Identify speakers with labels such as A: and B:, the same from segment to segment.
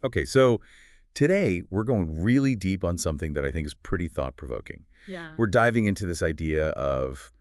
A: Okay, so today we're going really deep on something that I think is pretty thought-provoking.
B: Yeah.
A: We're diving into this idea of,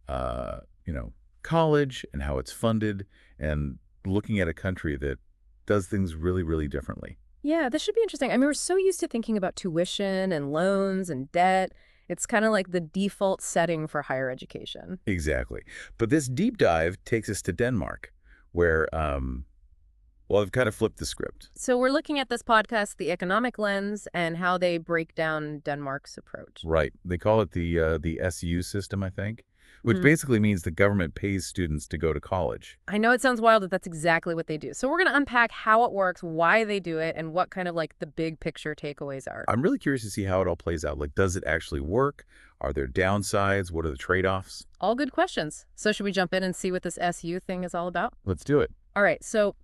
A: uh, you know, college and how it's funded and looking at a country that does things really, really differently.
B: Yeah, this should be interesting. I mean, we're so used to thinking about tuition and loans and debt. It's kind of like the default setting for higher education.
A: Exactly. But this deep dive takes us to Denmark, where, well, I've kind of flipped the script.
B: So we're looking at this podcast, The Economic Lens, and how they break down Denmark's approach.
A: Right. They call it the SU system, I think, which
B: Mhm.
A: basically means the government pays students to go to college.
B: I know it sounds wild, but that's exactly what they do. So we're going to unpack how it works, why they do it, and what kind of like the big picture takeaways are.
A: I'm really curious to see how it all plays out. Like, does it actually work? Are there downsides? What are the trade-offs?
B: All good questions. So should we jump in and see what this SU thing is all about?
A: Let's do it.
B: All right. So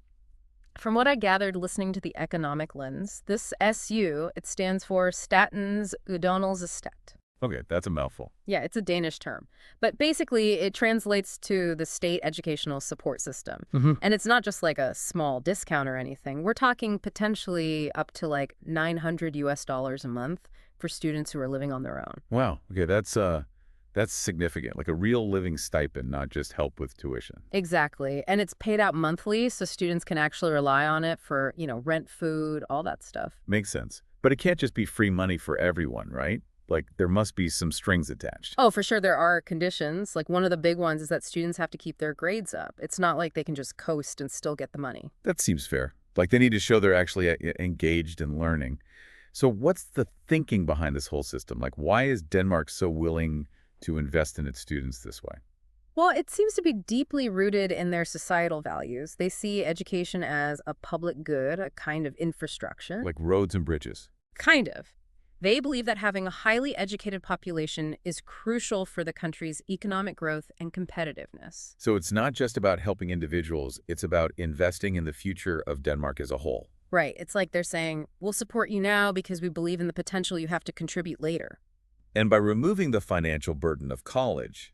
B: from what I gathered listening to the Economic Lens, this SU, it stands for Statens Uddannelsesstøtte.
A: Okay, that's a mouthful.
B: Yeah, it's a Danish term. But basically, it translates to the state educational support system.
A: Mm-hmm.
B: And it's not just like a small discount or anything. We're talking potentially up to like $900 a month for students who are living on their own.
A: Wow. Okay, that's significant. Like a real living stipend, not just help with tuition.
B: Exactly. And it's paid out monthly, so students can actually rely on it for, rent, food, all that stuff.
A: Makes sense. But it can't just be free money for everyone, right? Like there must be some strings attached.
B: Oh, for sure, there are conditions. Like one of the big ones is that students have to keep their grades up. It's not like they can just coast and still get the money.
A: That seems fair. Like they need to show they're actually engaged in learning. So what's the thinking behind this whole system? Like why is Denmark so willing to invest in its students this way?
B: Well, it seems to be deeply rooted in their societal values. They see education as a public good, a kind of infrastructure.
A: Like roads and bridges.
B: Kind of. They believe that having a highly educated population is crucial for the country's economic growth and competitiveness.
A: So it's not just about helping individuals, it's about investing in the future of Denmark as a whole.
B: Right. It's like they're saying, we'll support you now because we believe in the potential you have to contribute later.
A: And by removing the financial burden of college,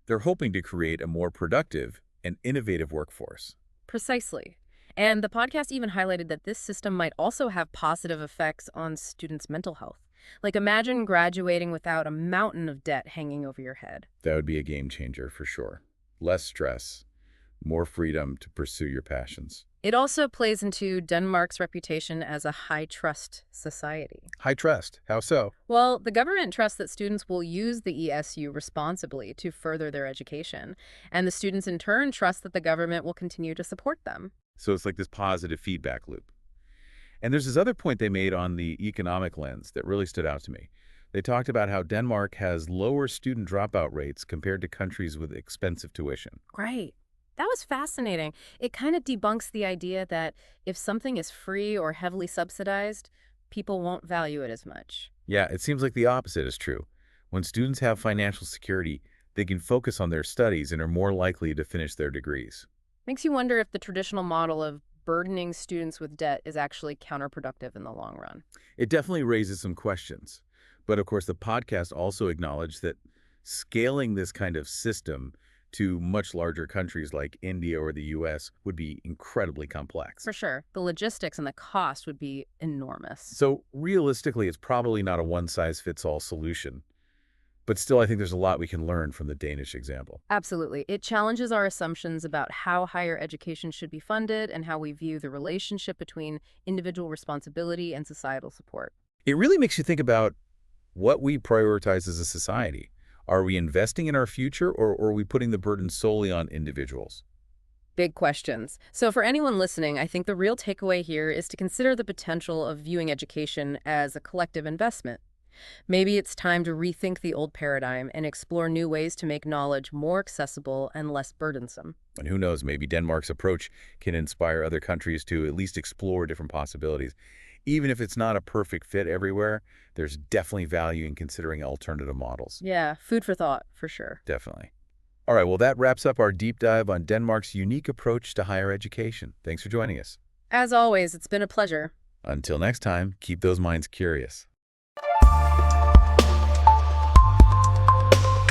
A: they're hoping to create a more productive and innovative workforce.
B: Precisely. And the podcast even highlighted that this system might also have positive effects on students' mental health. Like imagine graduating without a mountain of debt hanging over your head.
A: That would be a game changer for sure. Less stress, more freedom to pursue your passions.
B: It also plays into Denmark's reputation as a high-trust society.
A: High trust. How so?
B: Well, the government trusts that students will use the ESU responsibly to further their education, and the students in turn trust that the government will continue to support them.
A: So it's like this positive feedback loop. And there's this other point they made on the economic lens that really stood out to me. They talked about how Denmark has lower student dropout rates compared to countries with expensive tuition.
B: Right. That was fascinating. It kind of debunks the idea that if something is free or heavily subsidized, people won't value it as much.
A: Yeah, it seems like the opposite is true. When students have financial security, they can focus on their studies and are more likely to finish their degrees.
B: Makes you wonder if the traditional model of burdening students with debt is actually counterproductive in the long run.
A: It definitely raises some questions. But of course, the podcast also acknowledged that scaling this kind of system to much larger countries like India or the US would be incredibly complex.
B: For sure, the logistics and the cost would be enormous.
A: So realistically, it's probably not a one-size-fits-all solution. But still, I think there's a lot we can learn from the Danish example.
B: Absolutely. It challenges our assumptions about how higher education should be funded and how we view the relationship between individual responsibility and societal support.
A: It really makes you think about what we prioritize as a society. Are we investing in our future, or are we putting the burden solely on individuals?
B: Big questions. So for anyone listening, I think the real takeaway here is to consider the potential of viewing education as a collective investment. Maybe it's time to rethink the old paradigm and explore new ways to make knowledge more accessible and less burdensome.
A: And who knows, maybe Denmark's approach can inspire other countries to at least explore different possibilities. Even if it's not a perfect fit everywhere, there's definitely value in considering alternative models.
B: Yeah, food for thought, for sure.
A: Definitely. All right, well, that wraps up our deep dive on Denmark's unique approach to higher education. Thanks for joining us.
B: As always, it's been a pleasure.
A: Until next time, keep those minds curious.